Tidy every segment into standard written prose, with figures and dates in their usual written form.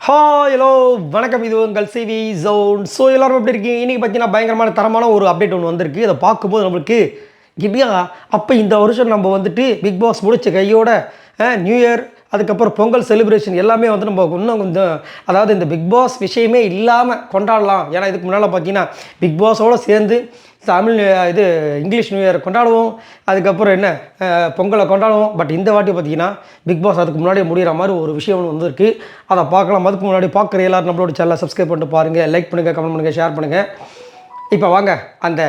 Hello வணக்கம். இது உங்கள் சிவி ஜோன். ஸோ எல்லோரும் எப்படி இருக்கீங்க? இன்றைக்கி பார்த்தீங்கன்னா பயங்கரமான தரமான ஒரு அப்டேட் ஒன்று வந்திருக்கு. அதை பார்க்கும்போது நம்மளுக்கு இப்படியா அப்போ இந்த வருஷம் நம்ம வந்துட்டு பிக் பாஸ் முடிச்ச கையோட நியூ இயர் அதுக்கப்புறம் பொங்கல் செலிப்ரேஷன் எல்லாமே வந்து நம்ம இன்னும் கொஞ்சம் அதாவது இந்த பிக் பாஸ் விஷயமே இல்லாமல் கொண்டாடலாம். ஏன்னா இதுக்கு முன்னால் பார்த்தீங்கன்னா பிக் பாஸோடு சேர்ந்து தமிழ் இது இங்கிலீஷ் நியூ இயர் கொண்டாடுவோம், அதுக்கப்புறம் என்ன பொங்கலை கொண்டாடுவோம். பட் இந்த வாட்டி பார்த்தீங்கன்னா பிக் பாஸ் அதுக்கு முன்னாடியே முடிகிற மாதிரி ஒரு விஷயம் ஒன்று வந்துருக்கு. அதை பார்க்கலாம். அதுக்கு முன்னாடி பார்க்குற எல்லோரும் நம்மளோட சேனலை சப்ஸ்கிரைப் பண்ணிட்டு பாருங்கள், லைக் பண்ணுங்கள், கமெண்ட் பண்ணுங்கள், ஷேர் பண்ணுங்கள். இப்போ வாங்க அந்த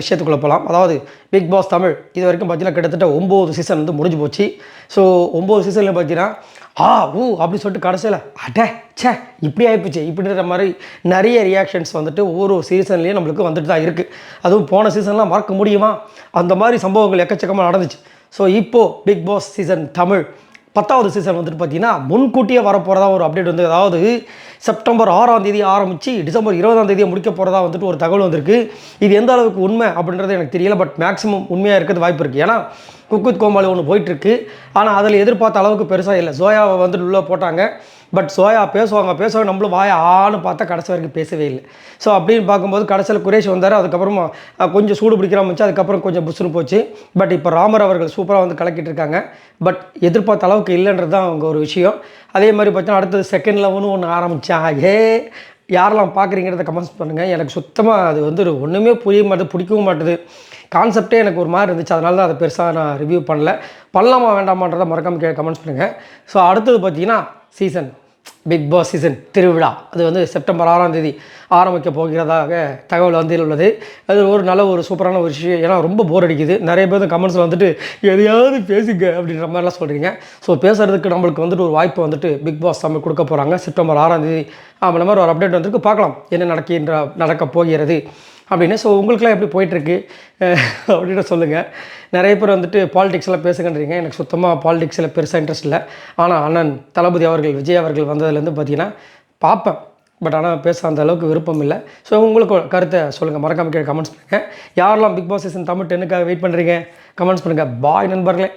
விஷயத்துக்குள்ளே போகலாம். அதாவது பிக் பாஸ் தமிழ் இது வரைக்கும் பார்த்தீங்கன்னா கிட்டத்தட்ட 9 சீசன் வந்து முடிஞ்சு போச்சு. ஸோ 9 சீசனில் பார்த்தீங்கன்னா அப்படின்னு சொல்லிட்டு கடைசியில் சே இப்படி ஆகிப்போச்சு இப்படின்ற மாதிரி நிறைய ரியாக்ஷன்ஸ் வந்துட்டு ஒவ்வொரு சீசன்லேயும் நம்மளுக்கு வந்துட்டு தான் இருக்குது. அதுவும் போன சீசன்லாம் மறக்க முடியுமா? அந்த மாதிரி சம்பவங்கள் எக்கச்சக்கமாக நடந்துச்சு. ஸோ இப்போது பிக் பாஸ் சீசன் தமிழ் 10வது சீசன் வந்துட்டு பார்த்தீங்கன்னா முன்கூட்டியே வரப்போகிறதா ஒரு அப்டேட் வந்து, அதாவது செப்டம்பர் 6ஆம் தேதி ஆரம்பித்து டிசம்பர் 20ஆம் தேதியை முடிக்க போகிறதா வந்துட்டு ஒரு தகவல் வந்திருக்கு. இது எந்த அளவுக்கு உண்மை அப்படின்றது எனக்கு தெரியல. பட் மேக்ஸிமம் உண்மையாக இருக்கிறது வாய்ப்பு இருக்குது. ஏன்னா குக் வித் கோமாளி ஒன்று போயிட்டுருக்கு. ஆனால் அதில் எதிர்பார்த்த அளவுக்கு பெருசாக இல்லை. சோயாவை வந்துட்டு உள்ளே போட்டாங்க. பட் சோயா பேசுவாங்க நம்மளும் ஆன்னு பார்த்தா கடைசி வரைக்கும் பேசவே இல்லை. ஸோ அப்படின்னு பார்க்கும்போது கடைசியில் குரேஷ் வந்தார். அதுக்கப்புறமா கொஞ்சம் சூடு பிடிக்கிற ஆரம்பிச்சு, அதுக்கப்புறம் கொஞ்சம் புஷ்னு போச்சு. பட் இப்போ ராமர் அவர்கள் சூப்பராக வந்து கலக்கிட்டு இருக்காங்க. பட் எதிர்பார்த்த அளவுக்கு இல்லைன்றது தான் அவங்க ஒரு விஷயம். அதே மாதிரி பார்த்தீங்கன்னா அடுத்தது செகண்ட் லெவலும் ஒன்று ஆரம்பித்தாங்க. யாரெல்லாம் பார்க்குறீங்கிறத கமெண்ட்ஸ் பண்ணுங்கள். எனக்கு சுத்தமாக அது வந்து ஒன்றுமே புரிய மாட்டேது, பிடிக்கவும் மாட்டுது. கான்செப்டே எனக்கு ஒரு மாதிரி இருந்துச்சு. அதனால தான் அதை பெருசாக நான் ரிவ்யூ பண்ணலாமா வேண்டாமான்றதை மறக்காமல் கமெண்ட்ஸ் பண்ணுங்கள். ஸோ அடுத்தது பார்த்தீங்கன்னா சீசன் பிக் பாஸ் சீசன் திருவிழா அது வந்து செப்டம்பர் 6ஆம் தேதி ஆரம்பிக்க போகிறதாக தகவல் வந்து உள்ளது. அது ஒரு நல்ல ஒரு சூப்பரான ஒரு விஷயம். ஏன்னா ரொம்ப போர் அடிக்குது. நிறைய பேர் கமெண்ட்ஸில் வந்துட்டு எதையாவது பேசுங்க அப்படின்ற மாதிரிலாம் சொல்கிறீங்க. ஸோ பேசுகிறதுக்கு நம்மளுக்கு வந்துட்டு ஒரு வாய்ப்பு வந்துட்டு பிக் பாஸ் தமிழ் கொடுக்க போகிறாங்க செப்டம்பர் 6ஆம் தேதி. அந்த மாதிரி ஒரு அப்டேட் வந்துருக்கு. பார்க்கலாம் என்ன நடக்க போகிறது அப்படின்னு. ஸோ உங்களுக்குலாம் எப்படி போயிட்டுருக்கு அப்படின்னு சொல்லுங்கள். நிறைய பேர் வந்துட்டு பாலிடிக்ஸ்லாம் பேசுகின்றீங்க. எனக்கு சுத்தமாக பாலிடிக்ஸில் பெருசாக இன்ட்ரெஸ்ட் இல்லை. ஆனால் அண்ணன் தளபதி அவர்கள் விஜய் அவர்கள் வந்ததுலேருந்து பார்த்தீங்கன்னா பார்ப்பேன். பட் ஆனால் பேச அந்த அளவுக்கு விருப்பம் இல்லை. ஸோ உங்களுக்கு கருத்தை சொல்லுங்கள், மறக்காமல் கமெண்ட்ஸ் பண்ணுங்கள். யாரெல்லாம் பிக் பாஸ் சீசன் தமிழ் 10க்காக வெயிட் பண்ணுறீங்க கமெண்ட்ஸ் பண்ணுங்கள். பாய் நண்பர்களே.